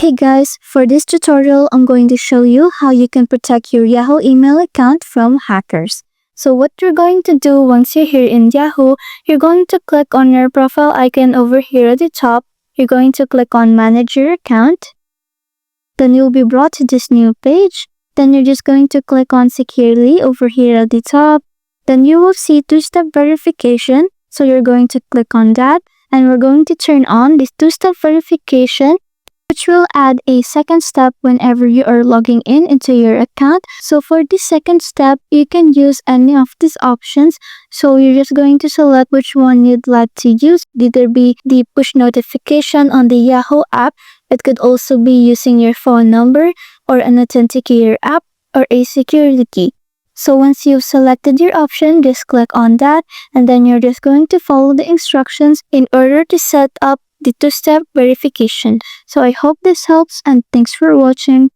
Hey guys, for this tutorial, I'm going to show you how you can protect your Yahoo email account from hackers. So what you're going to do once you're here in Yahoo, you're going to click on your profile icon over here at the top. You're going to click on Manage Your Account. Then you'll be brought to this new page. Then you're just going to click on Securely over here at the top. Then you will see two-step verification. So you're going to click on that. And we're going to turn on this two-step verification, which will add a second step whenever you are logging in into your account. So for this second step, you can use any of these options. So you're just going to select which one you'd like to use. Either be the push notification on the Yahoo app. It could also be using your phone number or an authenticator app or a security key. So once you've selected your option, just click on that, and then you're just going to follow the instructions in order to set up the two-step verification. So I hope this helps, and thanks for watching.